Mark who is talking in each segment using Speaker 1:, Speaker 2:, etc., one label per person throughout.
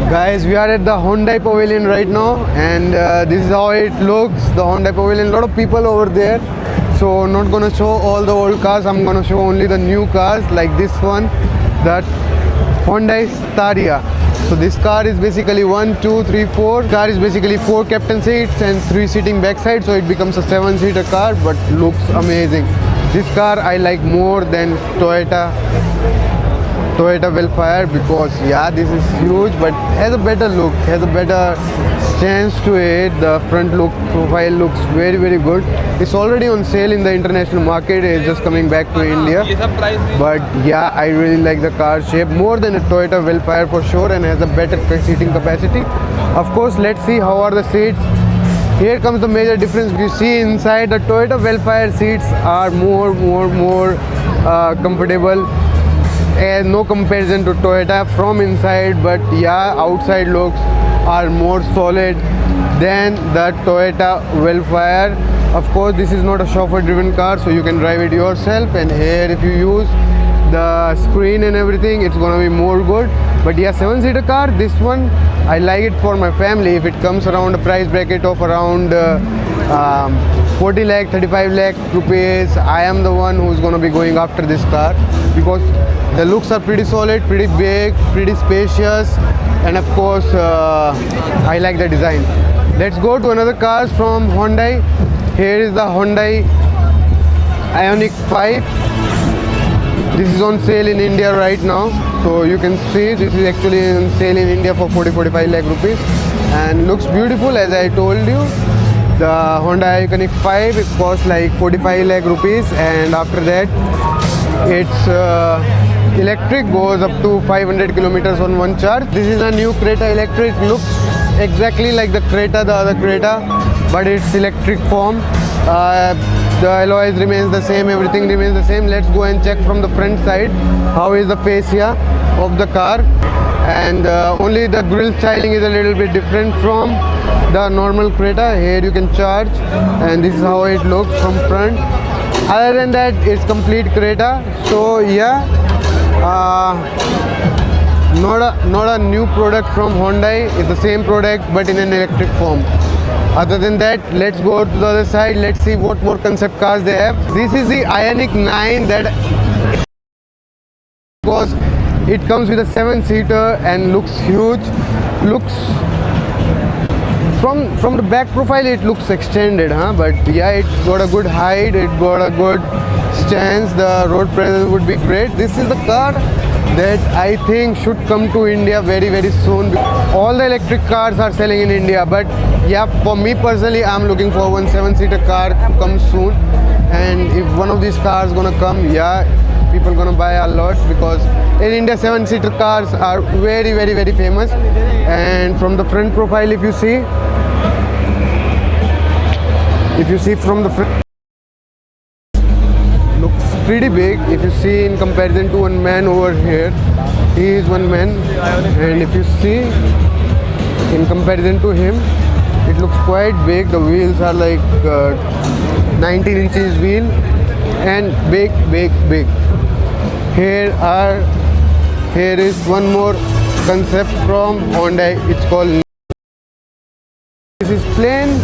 Speaker 1: Guys, we are at the Hyundai Pavilion right now, and this is how it looks. The Hyundai Pavilion, a lot of people over there. So, not gonna show all the old cars. I'm gonna show only the new cars, like this one, that Hyundai Staria. So this car is basically 1, 2, 3, 4. Car is basically 4 captain seats and 3 sitting backside, so it becomes a 7-seater car, but looks amazing. This car I like more than Toyota Velfire, because yeah, this is huge but has a better look, has a better stance to it. The front look profile looks very good. It's already on sale in the international market. It's just coming back to India, but yeah, I really like the car shape more than a Toyota Velfire for sure, and has a better seating capacity. Of course, let's see how are the seats. Here comes the major difference. You see inside, the Toyota Velfire seats are more comfortable, and no comparison to Toyota from inside, but yeah, outside looks are more solid than the Toyota Velfire. Of course, this is not a chauffeur driven car, so you can drive it yourself, and here if you use the screen and everything, it's gonna be more good. But yeah, 7-seater car, this one I like it for my family. If it comes around a price bracket of around 40 lakh 35 lakh rupees, I am the one who's gonna be going after this car, because the looks are pretty solid, pretty big, pretty spacious, and of course I like the design. Let's go to another cars from Hyundai. Here is the Hyundai Ioniq 5. This is on sale in India right now, so you can see this is actually on sale in India for 40-45 lakh rupees, and looks beautiful. As I told you, the Hyundai Ioniq 5, it costs like 45 lakh rupees, and after that its electric goes up to 500 kilometers on one charge. This is a new Creta electric. Looks exactly like the Creta, the other Creta, but it's electric form. The alloys remains the same, everything remains the same. Let's go and check from the front side how is the fascia of the car, and only the grille styling is a little bit different from the normal Creta. Here you can charge, and this is how it looks from front. Other than that, it's complete Creta. So yeah, not a new product from Hyundai. It's the same product but in an electric form. Other than that, let's go to the other side. Let's see what more concept cars they have. This is the Ioniq 9, that because it comes with a 7-seater and looks huge. Looks from the back profile, it looks extended, but yeah, it got a good height, it got a good stance, the road presence would be great. This is the car that I think should come to India very soon. All the electric cars are selling in India, but yeah, for me personally, I'm looking for one 7-seater car to come soon. And if one of these cars gonna come, yeah, people gonna buy a lot, because in India 7-seater cars are very famous. And from the front profile, if you see from the front, looks pretty big. If you see in comparison to one man over here, he is one man, and if you see in comparison to him, it looks quite big. The wheels are like 19 inches wheel, and big. Here is one more concept from Hyundai. It's called, this is plain,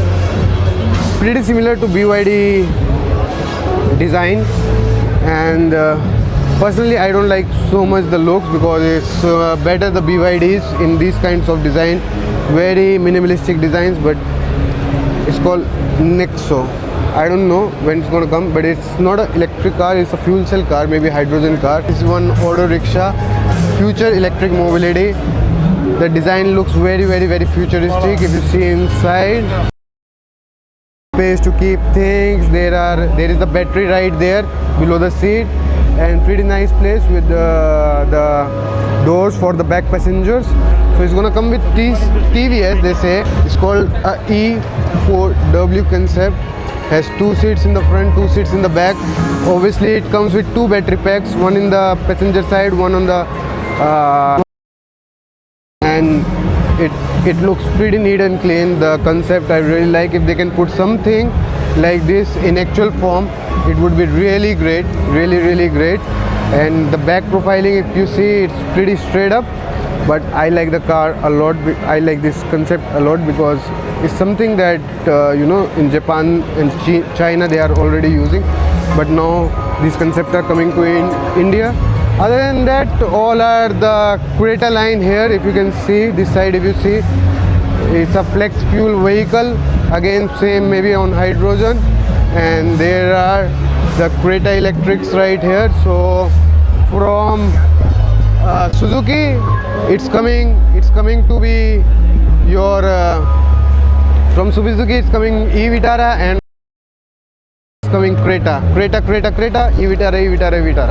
Speaker 1: pretty similar to BYD design, and personally I don't like so much the looks, because it's better the BYDs in these kinds of design, very minimalistic designs. But it's called Nexo. I don't know when it's gonna come, but it's not an electric car, it's a fuel cell car, maybe hydrogen car. This is one auto rickshaw, future electric mobility. The design looks very futuristic. If you see inside, space to keep things, there is the battery right there below the seat, and pretty nice place with the doors for the back passengers. So it's gonna come with TVS, they say. It's called a E4W concept. Has 2 seats in the front, 2 seats in the back. Obviously it comes with 2 battery packs, one in the passenger side, one on the and it looks pretty neat and clean. The concept I really like. If they can put something like this in actual form, it would be really great, really great. And the back profiling, if you see, it's pretty straight up. but I like the car a lot. I like this concept a lot because it's something that in Japan and China they are already using, but now these concepts are coming to India. Other than that, all are the Creta line here. If you can see this side, if you see, it's a flex fuel vehicle. Again, same maybe on hydrogen, and there are the Creta electrics right here. So from Suzuki, it's coming to be your from Suzuki it's coming e-Vitara, and it's coming Creta, e-Vitara, e-Vitara.